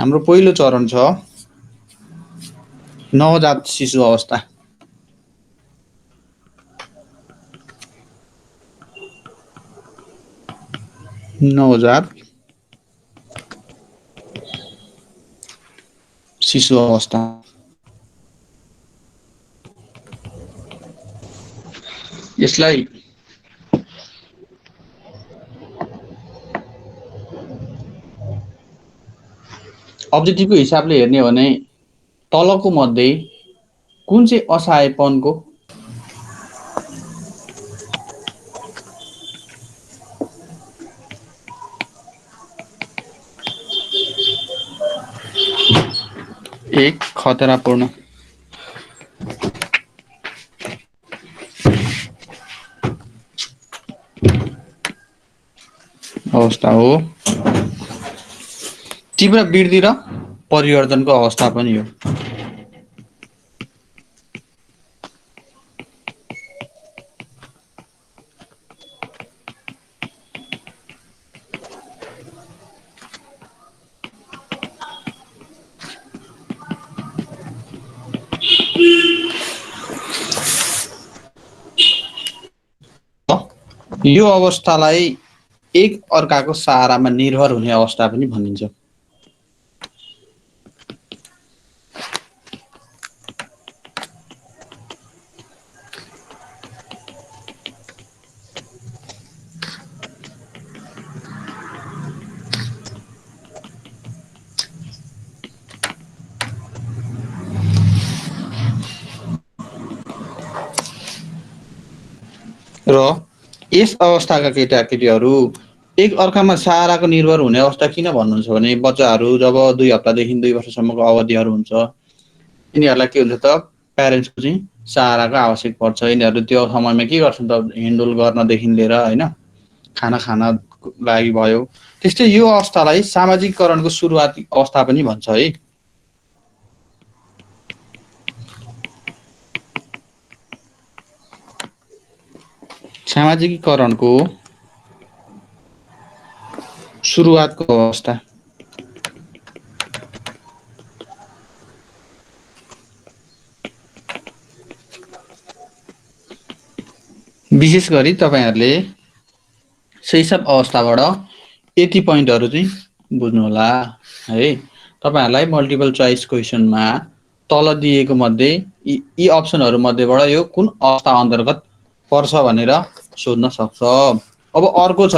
हाम्रो पहिलो चरण छ नवजात शिशु अवस्था। नवजात शिशु अवस्था। यसलाई अब्जेक्टिभको हिसाबले हेर्ने हो भने तलको मध्ये कुन चाहिँ असहायपनको एक खतरापूर्ण अवस्था हो। तीव्र वृद्धि र परिवर्तनको अवस्था पनि हो। यो अवस्थालाई एक अर्काको सहारामा निर्भर हुने अवस्था पनि भनिन्छ। र यस अवस्थाका केटाकेटीहरू एक अर्कामा सहाराको निर्भर हुने अवस्था किन भन्नुहुन्छ भने बच्चाहरू जब 2 हप्तादेखि 2 वर्षसम्मको अवधिहरू हुन्छ यिनीहरूलाई के हुन्छ त प्यारेन्ट्सको चाहिँ सहाराको आवश्यक पर्छ। यिनीहरू त्यो समयमा के गर्छन् त हिँडडुल गर्नदेखि लिएर होइन खाना खानको लागि भयो। त्यस्तै यो अवस्थालाई सामाजिककरणको सुरुवाती अवस्था पनि भन्छ है। सामाजिकीकरणको सुरुवातको अवस्था। विशेष गरी तपाईहरुले शैशव अवस्थाबाट यति पोइन्टहरु चाहिँ बुझ्नु होला है। तपाईहरुलाई मल्टिपल चोइस क्वेशनमा तल दिएको मध्ये यी अप्सनहरु मध्येबाट यो कुन अवस्था अन्तर्गत पर्छ भनेर सोध्न सक्छ। अब अर्को छ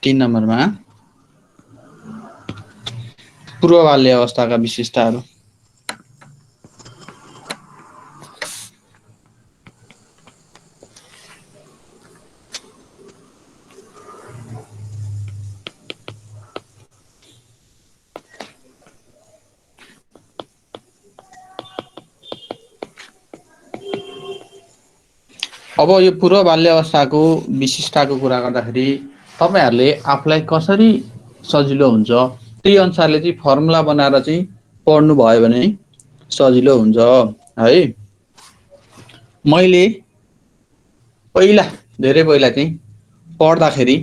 3 नम्बरमा पूर्व बाल्य अवस्थाका विशेषताहरु। अब यो पूर्व बाल्य अवस्थाको विशिष्टताको कुरा गर्दाखेरि तपाईहरुले आफुलाई कसरी सजिलो हुन्छ त्यही अनुसारले चाहिँ फर्मुला बनाएर चाहिँ पढ्नु भयो भने सजिलो हुन्छ है। मैले पहिला धेरै पहिला चाहिँ पढ्दाखेरि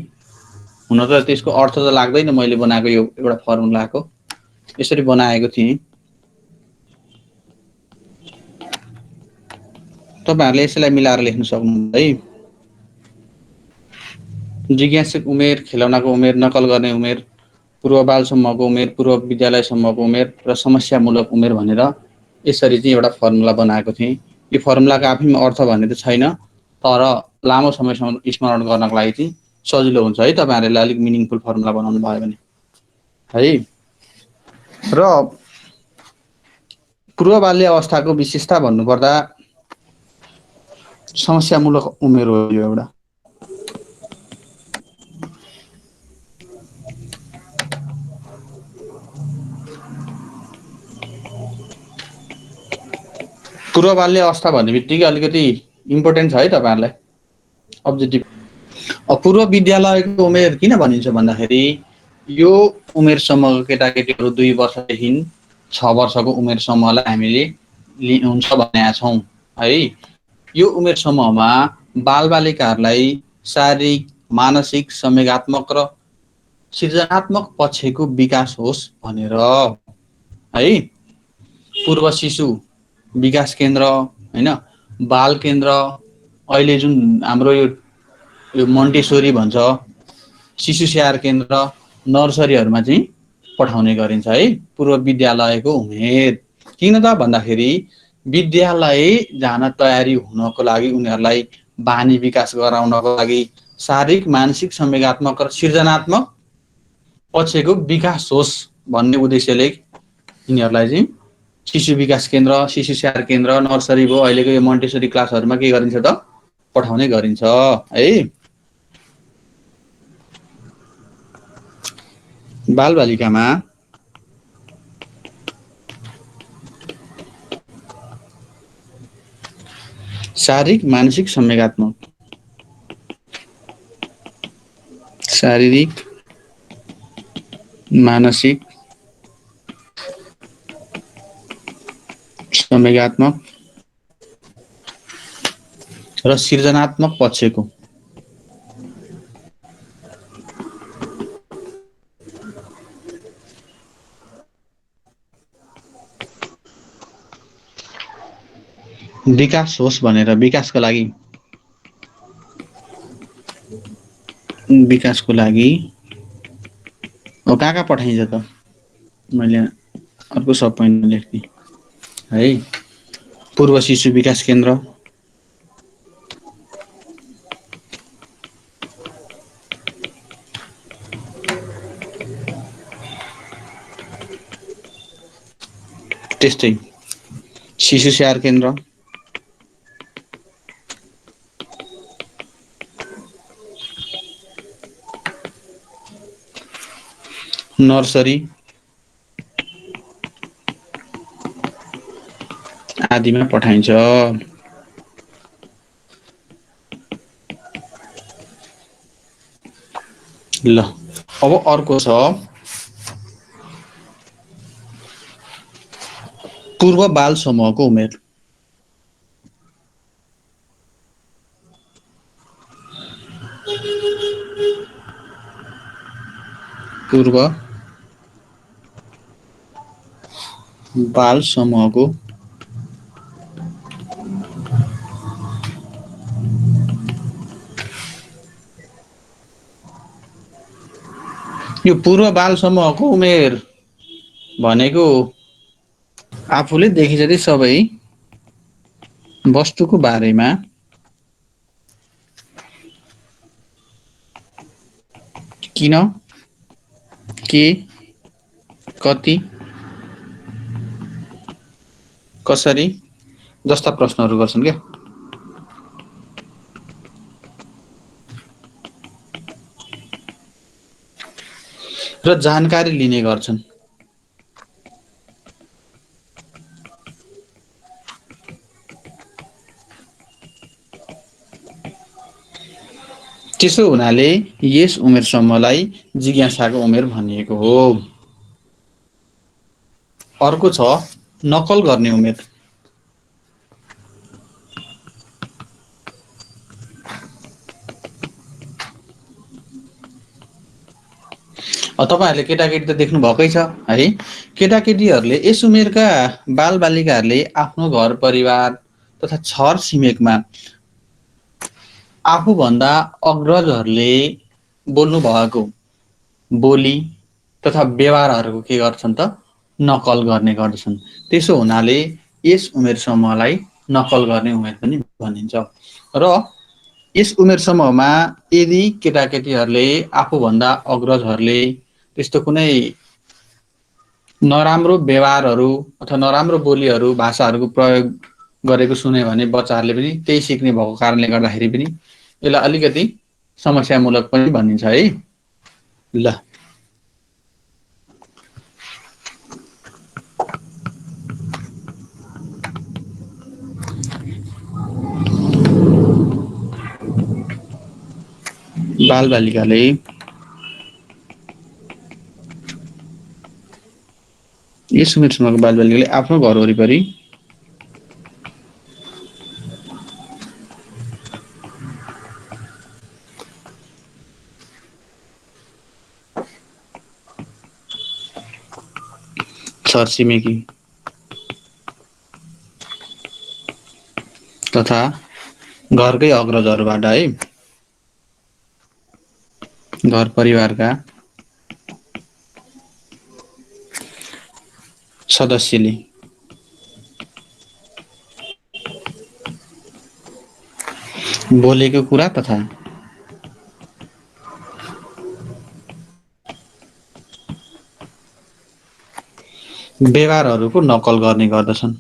हुन त त्यसको अर्थ त लाग्दैन मैले बनाएको यो एउटा फर्मुलाको यसरी बनाएको थिएँ। तपाईहरुले यसलाई मिलाएर लेख्न सक्नुहुन्छ है। जिज्ञासुक उमेर, खेलौनाको उमेर, नकल गर्ने उमेर, पूर्व बालसम्मको उमेर, पूर्व विद्यालयसम्मको उमेर र समस्यामूलक उमेर भनेर यसरी चाहिँ एउटा फर्मुला बनाएको थिएँ। यो फर्मुलाको आफैमा अर्थ भन्ने त छैन तर लामो समयसम्म स्मरण गर्नको लागि चाहिँ सजिलो हुन्छ है तपाईहरुले अलिक मिनिङफुल फर्मुला बनाउनु भयो भने है। र पूर्व बाल्य अवस्थाको विशेषता भन्नुपर्दा समस्यामूलक उमेर हो यो एउटा। पूर्व बाल्य अवस्था भन्ने बित्तिकै अलिकति इम्पोर्टेन्ट छ है तपाईहरुलाई अब्जेक्टिभ। पूर्व विद्यालयको उमेर किन भनिन्छ भन्दाखेरि यो उमेरसम्मको केटाकेटीहरू 2 वर्षदेखि 6 वर्षको उमेर समूहलाई हामीले लिनुहुन्छ भनेका छौं है। यो उमेर समूहमा बालबालिकाहरूलाई शारीरिक, मानसिक, संवेगात्मक र सृजनात्मक पक्षको विकास होस् भनेर है। पूर्व शिशु विकास केन्द्र होइन, बाल केन्द्र, अहिले जुन हाम्रो यो मन्टेश्वरी भन्छ, शिशु स्याहार केन्द्र, नर्सरीहरूमा चाहिँ पठाउने गरिन्छ है, पूर्व विद्यालयको उमेर। किन त भन्दाखेरि विद्यालय जान तयारी हुनको लागि, उनीहरूलाई बानी विकास गराउनको लागि, शारीरिक मानसिक संवेगात्मक र सृजनात्मक पक्षको विकास होस् भन्ने उद्देश्यले यिनीहरूलाई चाहिँ शिशु विकास केन्द्र, शिशु स्याहार केन्द्र, नर्सरी भयो, अहिलेको यो मन्टेश्वरी क्लासहरूमा के गरिन्छ त पठाउने गरिन्छ है। बालबालिकामा शारीरिक मानसिक संवेगात्मक, शारीरिक मानसिक संवेगात्मक र सृजनात्मक पक्षको विकास होस् भनेर विकासको लागि अब कहाँ पठाइन्छ त, मैले अर्को सब पोइन्ट लेख्ने है। पूर्व शिशु विकास केन्द्र, त्यस्तै शिशु स्याहार केन्द्र, नर्सरी आदिमा पठाइन्छ। ल अब अर्को छ पूर्व बाल समूहको उमेर। पूर्व बाल समूहको यो पूर्व बाल समूहको उमेर भनेको आफूले देखे जति सबै वस्तुको बारेमा किन, के, कति, कसरी जस्ता प्रश्नहरू गर्छन् क्या। र जानकारी लिने गर्छन्। त्यसो हुनाले यस उमेर समूहलाई जिज्ञासाको उमेर भनिएको हो। अर्को छ नक्कल गर्ने उमेर। तपाईहरुले केटाकेटी त देख्नु भएकै छ है। केटाकेटीहरूले यस उमेरका बालबालिकाहरूले आफ्नो घर परिवार तथा छर छिमेकमा आफूभन्दा अग्रजहरूले बोल्नु भएको बोली तथा व्यवहारहरूको के गर्छन् त नकल गर्ने गर्दछन्। त्यसो हुनाले यस उमेर समूहलाई नकल गर्ने उमेर पनि भनिन्छ। र यस उमेर समूहमा यदि केटाकेटीहरूले आफूभन्दा अग्रजहरूले त्यस्तो कुनै नराम्रो व्यवहारहरू अथवा नराम्रो बोलीहरू भाषाहरूको प्रयोग गरेको सुन्यो भने बच्चाहरूले पनि त्यही सिक्ने भएको कारणले गर्दाखेरि पनि यसलाई अलिकति समस्यामूलक पनि भनिन्छ है। ल बालबालिकाले यस उमेर समूहको बालबालिकाले आफ्नो घर वरिपरि छरछिमेकी तथा घरकै अग्रजहरूबाट है घर परिवारका सदस्यले बोलेको कुरा तथा व्यवहारहरूको नक्कल गर्ने गर्दछन्।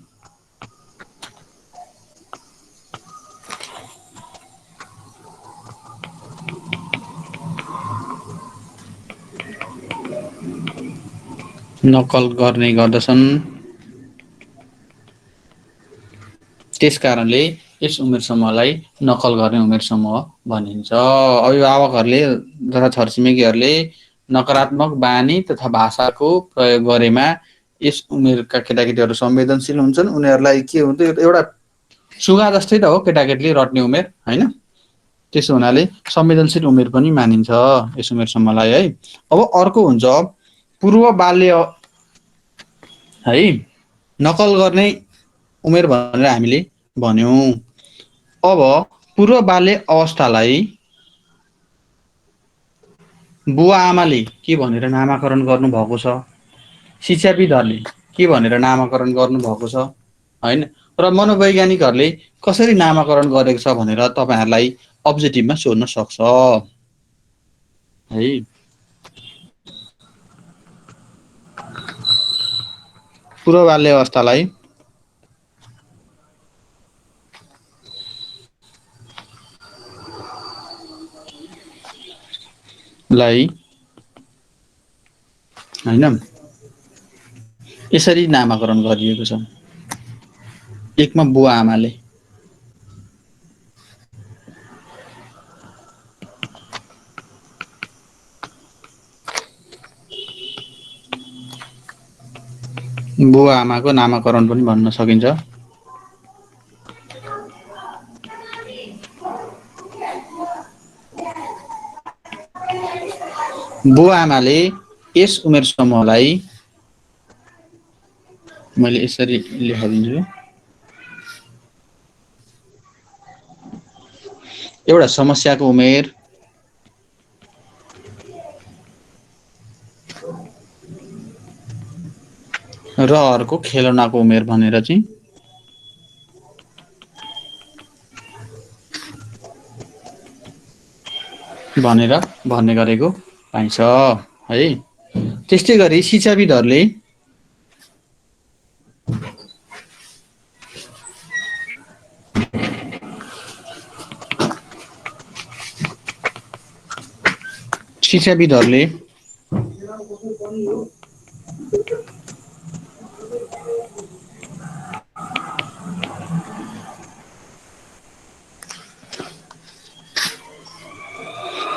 नक्कल गर्ने गर्दछन्। त्यस कारणले यस उमेर समूहलाई नक्कल गर्ने उमेर समूह भनिन्छ। अभिभावकहरूले तथा छरछिमेकीहरूले नकारात्मक बानी तथा भाषाको प्रयोग गरेमा यस उमेरका केटाकेटीहरू संवेदनशील हुन्छन्। उनीहरूलाई के हुन्छ, एउटा सुगा जस्तै त हो केटाकेटीले रट्ने उमेर होइन। त्यसो हुनाले संवेदनशील उमेर पनि मानिन्छ यस उमेर समूहलाई है। अब अर्को हुन्छ पूर्व बाल्य है, नक्कल गर्ने उमेर भनेर हामीले भन्यौँ। अब पूर्व बाल्य अवस्थालाई बुवा आमाले के भनेर नामाकरण गर्नुभएको छ, शिक्षाविदहरूले के भनेर नामाकरण गर्नुभएको छ होइन, र मनोवैज्ञानिकहरूले कसरी नामाकरण गरेको छ भनेर तपाईँहरूलाई अब्जेक्टिभमा सोध्न सक्छ है। पूर्व बाल्य अवस्थालाई होइन यसरी नामाकरण गरिएको छ। एकमा बुवा आमाले, बुवा आमाको नामाकरण पनि भन्न सकिन्छ। बुवा आमाले यस उमेर समूहलाई मैले यसरी लेखिदिन्छु, एउटा समस्याको उमेर, र अर्को खेलौनाको उमेर भनेर चाहिँ भनेर भन्ने गरेको पाइन्छ है। त्यस्तै गरी शिक्षाविदहरूले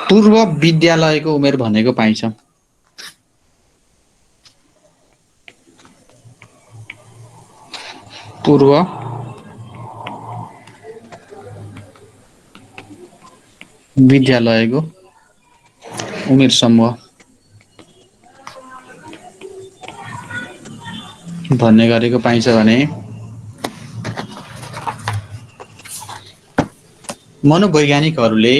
पूर्व विद्यालयको उमेर भनेको पाइन्छ। पूर्व विद्यालयको उमेर समूह भन्ने गरेको पाइन्छ भने मनोवैज्ञानिकहरूले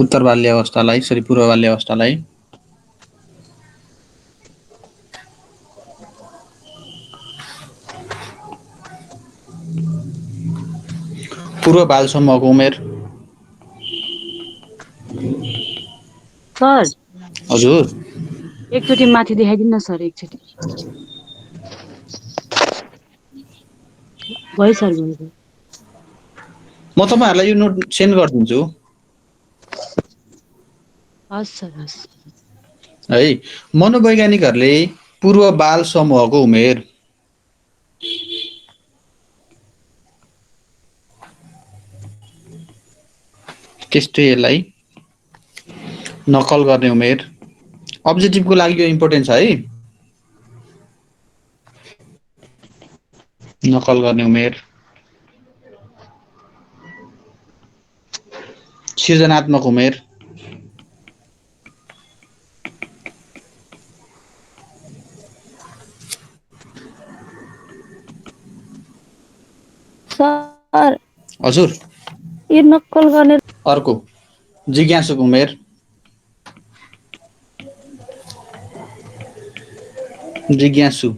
उत्तर बाल्य अवस्थालाई पूर्व बाल्य अवस्थालाई पूर्व बाल समूहको उमेर। सर हजुर एकचोटि माथि देखाइदिनु न सर, एकचोटि भयो सर, भयो। म तपाईँहरूलाई यो नोट सेन्ड गरिदिन्छु हस् सर, हस्। है। मनोवैज्ञानिकहरूले पूर्व बाल समूहको उमेर त्यस्तै यसलाई नक्कल गर्ने उमेर, अब्जेक्टिभको लागि यो इम्पोर्टेन्ट छ है। नक्कल गर्ने उमेर सृजनात्मक उमेर, सर हजुर। यो नक्कल गर्ने अर्को जिज्ञासुक उमेर, जिज्ञासु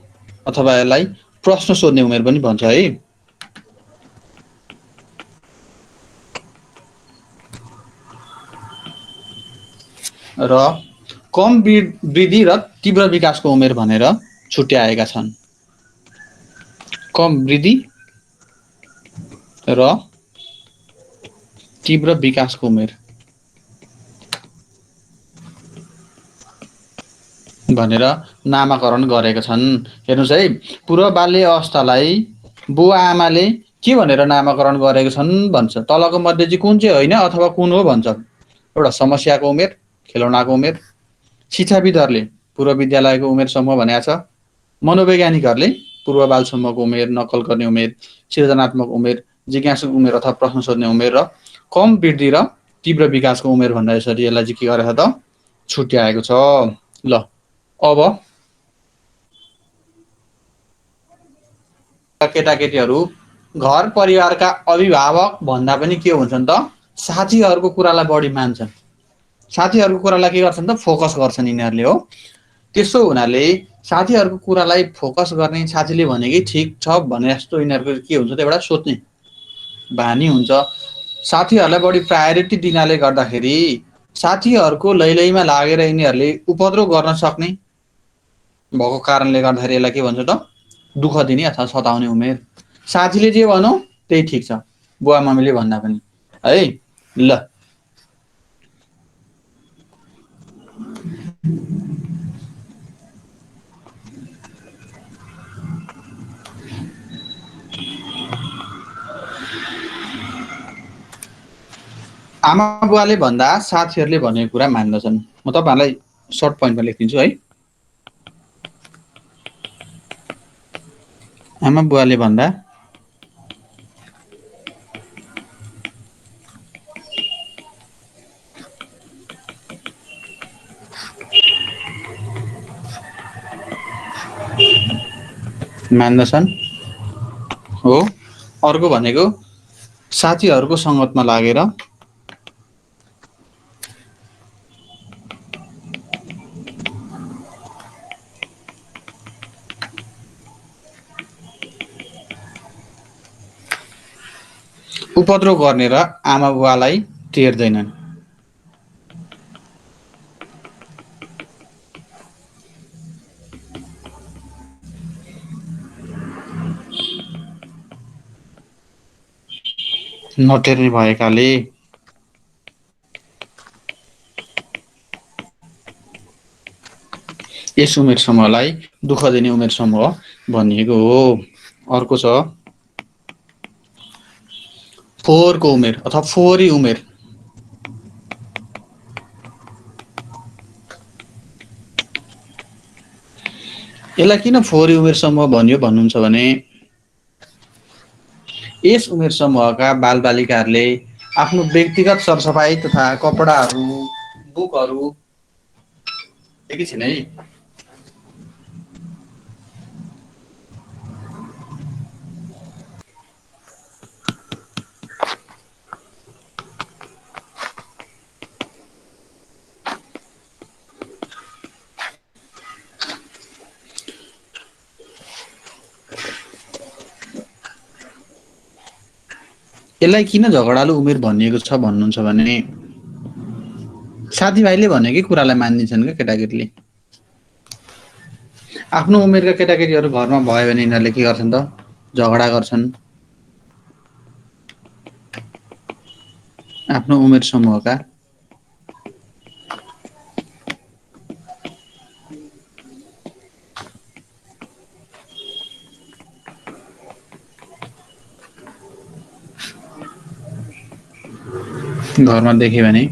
अथवा यसलाई प्रश्न सोध्ने उमेर पनि भन्छ है। र कम वृद्धि र तीव्र विकासको उमेर भनेर छुट्याएका छन्। कम वृद्धि र तीव्र विकासको उमेर भनेर नामाकरण गरेका छन्। हेर्नुहोस् है, पूर्व बाल्य अवस्थालाई बुवा आमाले के भनेर नामाकरण गरेका छन् भन्छ। तलको मध्ये चाहिँ कुन चाहिँ होइन अथवा कुन हो भन्छ। एउटा समस्याको उमेर, खेलौनाको उमेर, शिक्षाविदहरूले पूर्व विद्यालयको उमेर समूह भनेको छ, मनोवैज्ञानिकहरूले पूर्व बालसम्मको उमेर, नक्कल गर्ने उमेर, सृजनात्मक उमेर, जिज्ञासु उमेर अथवा प्रश्न सोध्ने उमेर र कम वृद्धि र तीव्र विकासको उमेर भन्दा यसरी यसलाई चाहिँ के गरेको छ त छुट्याएको छ। ल अब केटाकेटीहरू घर परिवारका अभिभावक भन्दा पनि के हुन्छन् त साथीहरूको कुरालाई बढी मान्छन्। साथीहरूको कुरालाई के गर्छन् त फोकस गर्छन् यिनीहरूले हो। त्यसो हुनाले साथीहरूको कुरालाई फोकस गर्ने, साथीले भनेकै ठिक छ भने जस्तो यिनीहरूको के हुन्छ त एउटा सोच्ने बानी हुन्छ। साथीहरूलाई बढी प्रायोरिटी दिनाले गर्दाखेरि साथीहरूको लैलैमा लागेर यिनीहरूले उपद्रव गर्न सक्ने भएको कारणले गर्दाखेरि यसलाई के भन्छ त दुःख दिने अथवा सताउने उमेर। साथीले जे भनौँ त्यही ठिक छ, बुवा मम्मीले भन्दा पनि है। ल आमा बुवाले भन्दा साथीहरूले भनेको कुरा मान्दछन्। म तपाईँहरूलाई सर्ट पोइन्टमा लेखिदिन्छु है। आमा बुवाले भन्दा मान्दछन् हो। अर्को भनेको साथीहरूको सङ्गतमा लागेर उपद्रव गर्ने र आमा बुवालाई टेर्दैनन्। नटेर्ने भएकाले यस उमेर समूहलाई दुःख दिने उमेर समूह भनिएको हो। अर्को छ फोहोरको उमेर अथवा फोहोरी उमेर। यसलाई किन फोहोरी उमेर समूह भनियो भन्नुहुन्छ भने यस उमेर समूहका बालबालिकाहरूले आफ्नो व्यक्तिगत सरसफाइ तथा कपडाहरू, बुकहरू एकैछिन है। यसलाई किन झगडालु उमेर भनिएको छ भन्नुहुन्छ भने साथीभाइले भनेकै कुरालाई मानिदिन्छन् क्या केटाकेटीले। आफ्नो उमेरका केटाकेटीहरू घरमा भयो भने यिनीहरूले के गर्छन् त झगडा गर्छन्। आफ्नो उमेर समूहका घरमा देख्यो भने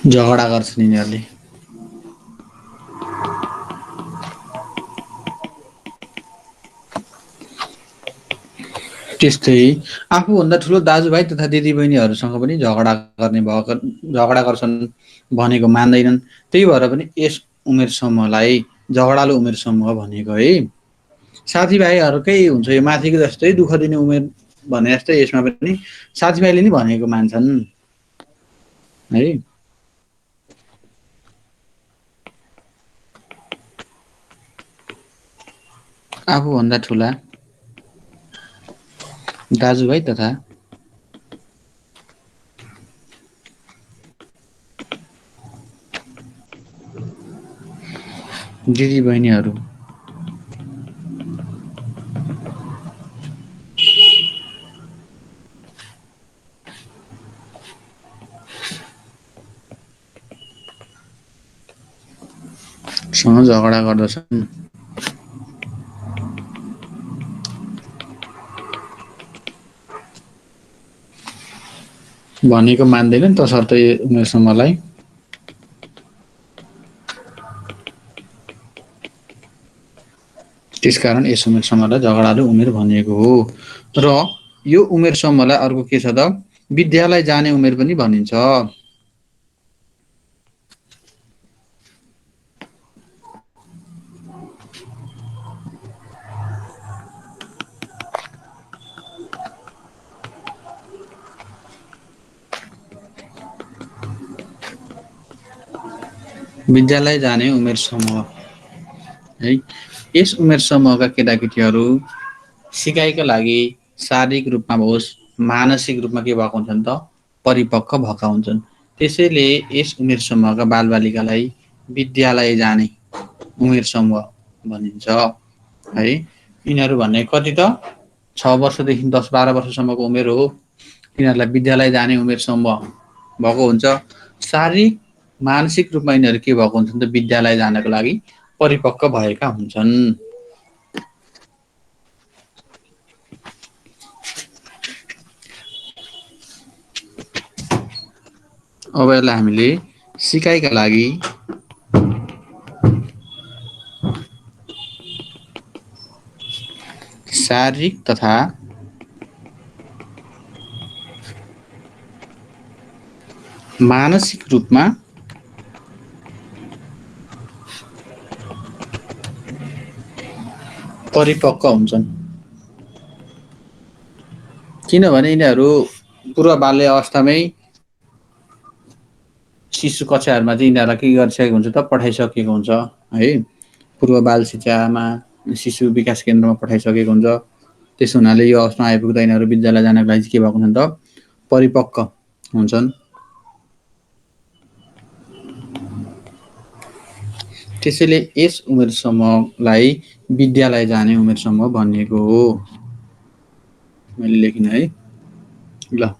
झगडा गर्छन् यिनीहरूले। त्यस्तै आफूभन्दा ठुलो दाजुभाइ तथा दिदीबहिनीहरूसँग पनि झगडा गर्छन् भनेको मान्दैनन्। त्यही भएर पनि यस उमेर समूहलाई झगडालु उमेर समूह भनेको है। साथीभाइहरूकै हुन्छ यो माथिको जस्तै दुःख दिने उमेर भने जस्तै यसमा पनि साथीभाइले नि भनेको मान्छन् है। आफूभन्दा ठुला दाजुभाइ तथा दिदीबहिनीहरू सँग झगडा गर्दछन् भनेको मान्दैनन् तसर्थ उमेर समूहलाई त्यसकारण यस उमेर समूहलाई झगडालु उमेर भनिएको हो। र यो उमेर समूहलाई अर्को के छ त विद्यालय जाने उमेर पनि भनिन्छ। विद्यालय जाने उमेर समूह है। यस उमेर समूहका केटाकेटीहरू सिकाइका लागि शारीरिक रूपमा होस् मानसिक रूपमा के भएको हुन्छन् त परिपक्व भएका हुन्छन्। त्यसैले यस उमेर समूहका बालबालिकालाई विद्यालय जाने उमेर समूह भनिन्छ है। यिनीहरू भन्ने कति त 6 वर्षदेखि 10-12 वर्षसम्मको उमेर हो। यिनीहरूलाई विद्यालय जाने उमेर समूह भएको हुन्छ। शारीरिक मानसिक रूपमा यिनीहरू के भएको हुन्छन् त विद्यालय जानको लागि परिपक्व भएका हुन्छन्। अब यसलाई हामीले सिकाइका लागि शारीरिक तथा मानसिक रूपमा परिपक्व हुन्छन्। किनभने यिनीहरू पूर्व बाल्य अवस्थामै शिशु कक्षाहरूमा चाहिँ यिनीहरूलाई के गरिसकेको हुन्छ त पठाइसकेको हुन्छ है। पूर्व बाल शिक्षामा शिशु विकास केन्द्रमा पठाइसकेको हुन्छ। त्यसो हुनाले यो अवस्थामा आइपुग्दा यिनीहरू विद्यालय जानको लागि के भएको हुन्छन् त परिपक्व हुन्छन्। त्यसैले यस उमेर समूहलाई विद्यालय जाने उमेर समूह भनिएको हो। मैले लेखिन है ल।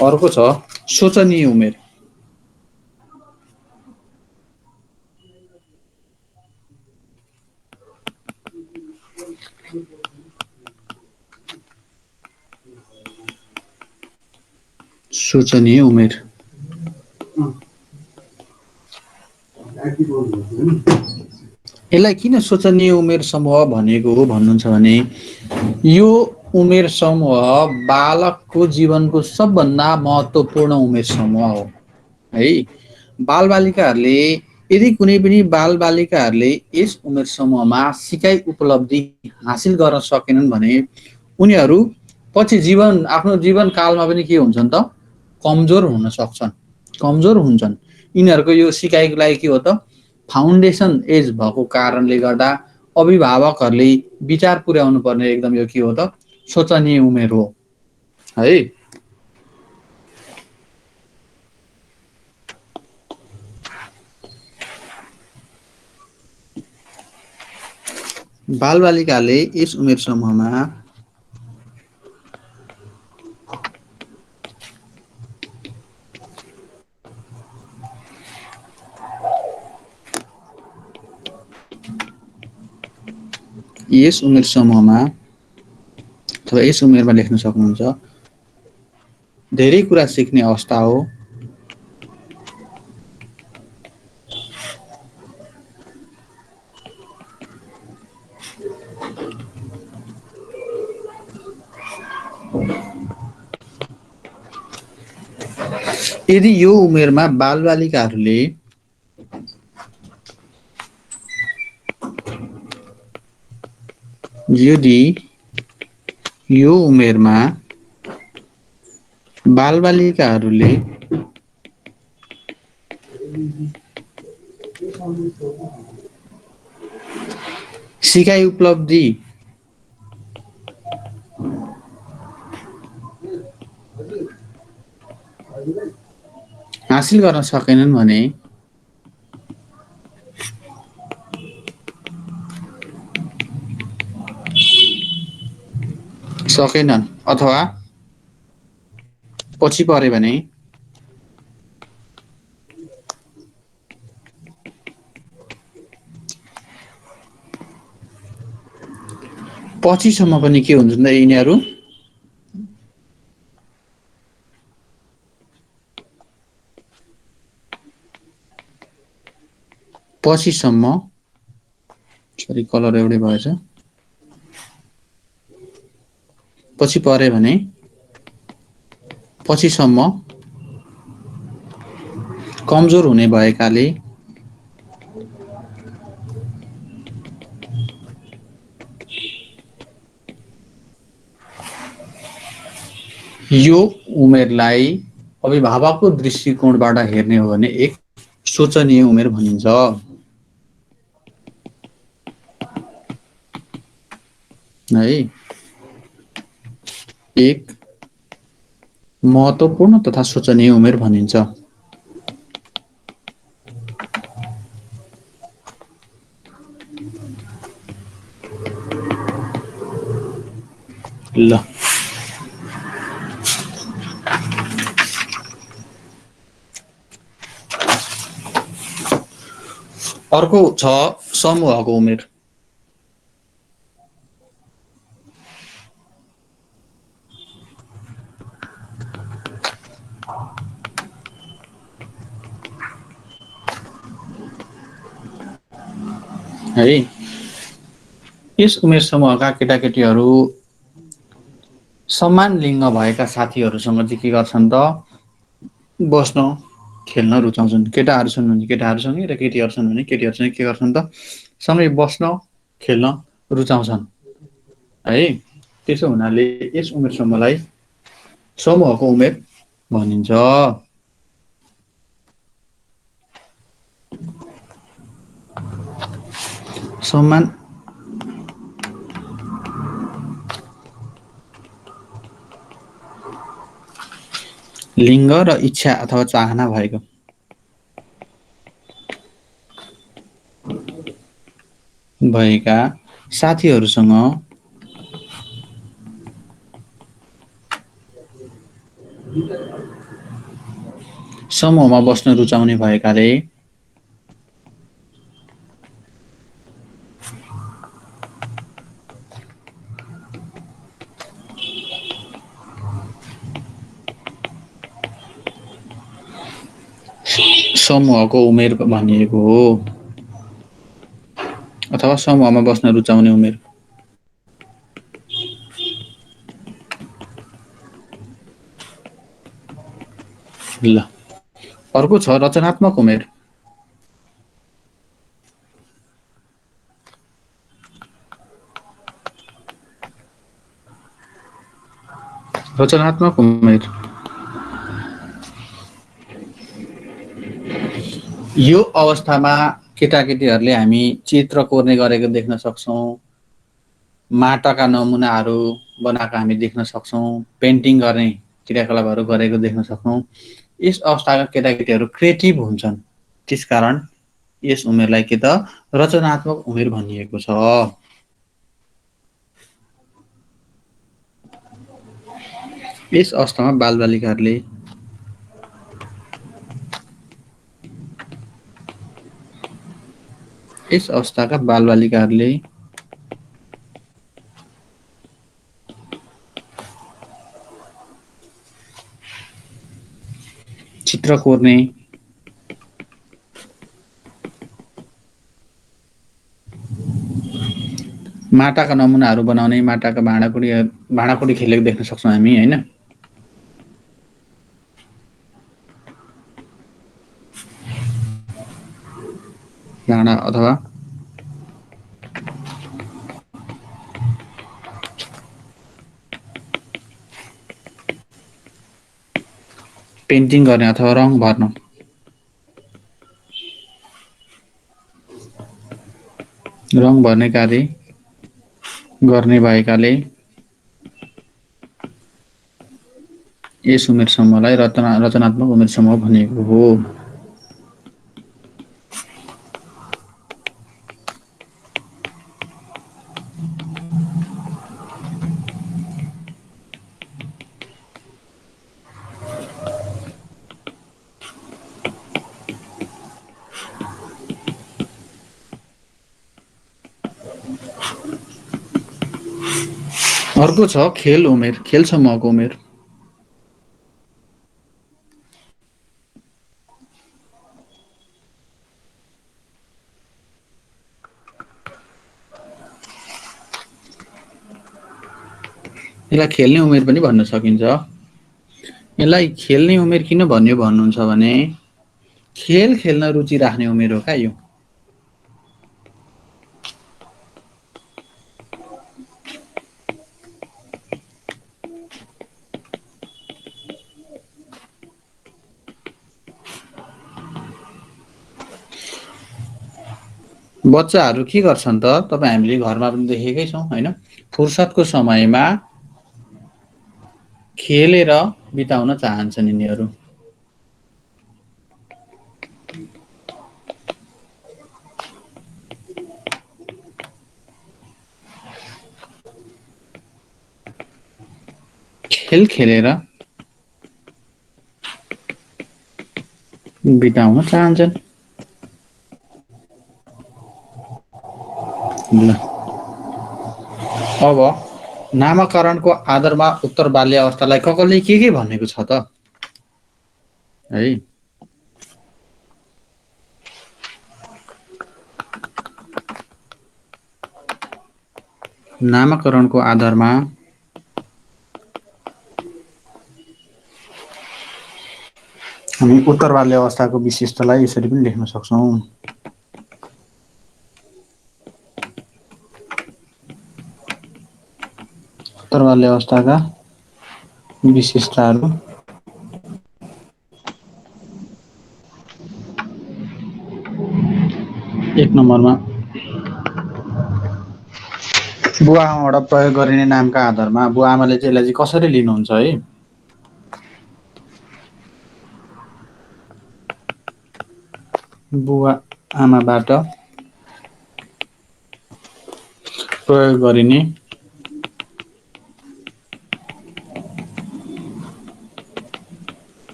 अर्को छ शोचनीय उमेर। शोचनीय उमेर यसलाई किन शोचनीय उमेर समूह भनेको हो भन्नुहुन्छ भने यो उमेर समूह बालकको जीवनको सबभन्दा महत्त्वपूर्ण उमेर समूह हो है। बालबालिकाहरूले यदि कुनै पनि बालबालिकाहरूले यस उमेर समूहमा सिकाइ उपलब्धि हासिल गर्न सकेनन् भने उनीहरू पछि आफ्नो जीवन कालमा पनि के हुन्छन् त कमजोर हुन सक्छन्, कमजोर हुन्छन्। यिनीहरूको यो सिकाइको लागि के हो त फाउन्डेसन एज भएको कारणले गर्दा अभिभावकहरूले विचार पुर्याउनु पर्ने एकदम यो के हो त शोचनीय उमेर हो है। बालबालिकाले यस उमेर समूहमा यस उमेर समूहमा अथवा यस उमेरमा लेख्न सक्नुहुन्छ धेरै कुरा सिक्ने अवस्था हो। यदि यो उमेरमा बालबालिकाहरूले यदि यो उमेरमा बालबालिकाहरूले सिकाइ उपलब्धि हासिल गर्न सकेनन् भने सकेनन् अथवा पछि परे भने पछिसम्म पनि के हुन्छन् त यिनीहरू पछिसम्म सरी कलर एउटै भएछ पछि परे भने पछिसम्म कमजोर हुने भएकाले यो उमेरलाई अभिभावकको दृष्टिकोणबाट हेर्ने हो भने एक शोचनीय उमेर भनिन्छ है एक महत्त्वपूर्ण तथा शोचनीय उमेर भनिन्छ ल अर्को छ समूहको उमेर है यस उमेर समूहका केटाकेटीहरू समान लिङ्ग भएका साथीहरूसँग चाहिँ के गर्छन् त बस्न खेल्न रुचाउँछन् केटाहरू छन् भने केटाहरूसँगै र केटीहरू छन् भने केटीहरूसँग के गर्छन् त सँगै बस्न खेल्न रुचाउँछन् है त्यसो हुनाले यस उमेर समूहलाई समूहको उमेर भनिन्छ समान लिङ्ग र इच्छा अथवा चाहना भएको भएका साथीहरूसँग समूहमा बस्न रुचाउने भएकाले समूहको उमेर भनिएको हो अथवा समूहमा बस्न रुचाउने उमेर ल अर्को छ रचनात्मक उमेर रचनात्मक उमेर यो अवस्थामा केटाकेटीहरूले हामी चित्र कोर्ने गरेको देख्न सक्छौं माटाका नमुनाहरू बनाएको हामी देख्न सक्छौं पेन्टिङ गर्ने क्रियाकलापहरू गरेको देख्न सक्छौं यस अवस्थाका केटाकेटीहरू क्रिएटिभ हुन्छन् त्यसकारण यस उमेरलाई के त रचनात्मक उमेर भनिएको छ यस अवस्थामा बालबालिकाहरूले यस अवस्थाका बालबालिकाहरूले चित्र कोर्ने माटाका नमुनाहरू बनाउने, माटाका भाँडाकुटी खेलेको देख्न सक्छौँ हामी होइन। भाँडा अथवा पेन्टिङ गर्ने अथवा रङ भर्ने कार्य गर्ने भएकाले यस उमेर समूहलाई रचनात्मक उमेर समूह भनिएको हो। अर्को छ खेल उमेर, खेल समूहको उमेर। यसलाई खेल्ने उमेर पनि भन्न सकिन्छ। यसलाई खेल्ने उमेर किन भन्नुहुन्छ भने खेल खेल्न रुचि राख्ने उमेर हो क्या यो। बच्चाहरू के गर्छन् त तपाईँ हामीले घरमा पनि देखेकै छौँ होइन। फुर्सदको समयमा खेलेर बिताउन चाहन्छन् यिनीहरू। खेल खेलेर बिताउन चाहन्छन्। ल अब नामकरणको आधारमा उत्तर बाल्यावस्थालाई कसले के भनेको छ त है। नामकरणको आधारमा हामी उत्तर बाल्यावस्थाको विशिष्टलाई यसरी पनि लेख्न सक्छौँ। उत्तर बाल्यावस्थाका विशिष्टहरू एक नम्बरमा बुवा आमाबाट प्रयोग गरिने नामका आधारमा बुवा आमाले चाहिँ यसलाई चाहिँ कसरी लिनुहुन्छ है। बुवा आमाबाट प्रयोग गरिने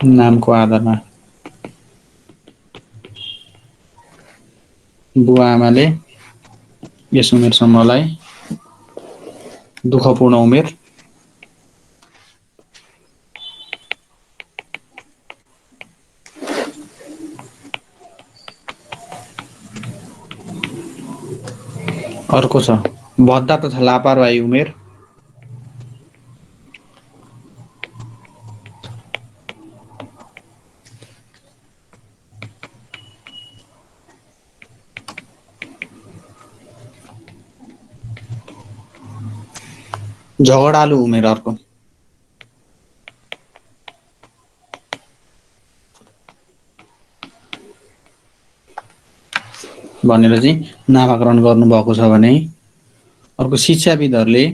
नामको आधारमा बुवा आमाले यस उमेर समूहलाई दुःखपूर्ण उमेर अर्को छ भद्दा तथा लापरवाही उमेर। झगडालु उमेर अर्को। भनेर चाहिँ नामाकरण गर्नुभएको छ भने अर्को शिक्षाविदहरूले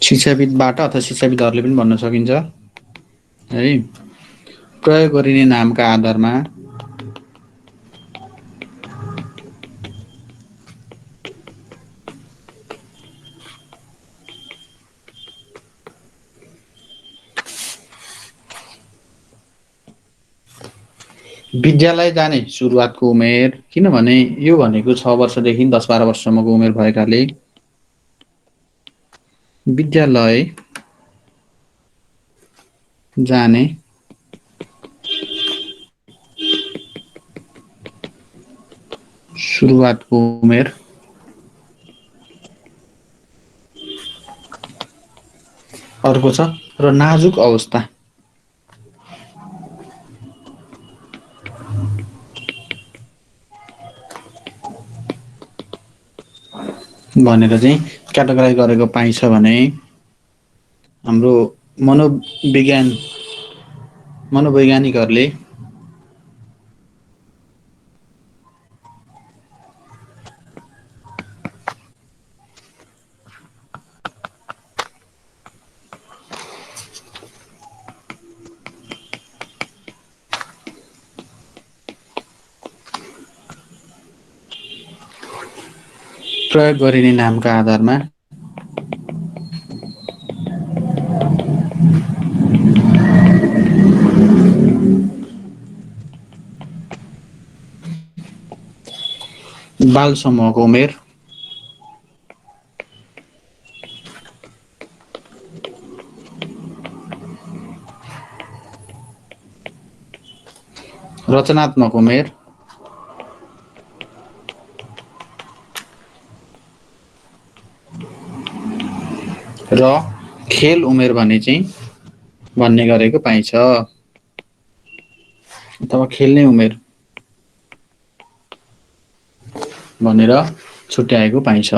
शिक्षाविदबाट अथवा शिक्षाविदहरूले पनि भन्न सकिन्छ है। प्रयोग गरिने नामका आधारमा विद्यालय जाने सुरुवातको उमेर, किनभने यो भनेको 6 वर्षदेखि 10-12 वर्षसम्मको उमेर भएकाले विद्यालय जाने सुरुवातको उमेर अर्को छ र नाजुक अवस्था भनेर चाहिँ क्याटेगोराइज गरेको पाइन्छ भने हाम्रो मनोवैज्ञानिकहरूले प्रयोग गरिने नामका आधारमा बाल समूहको उमेर रचनात्मक उमेर र खेल उमेर भन्ने गरेको पाइन्छ अथवा खेल्ने उमेर भनेर छुट्याएको पाइन्छ।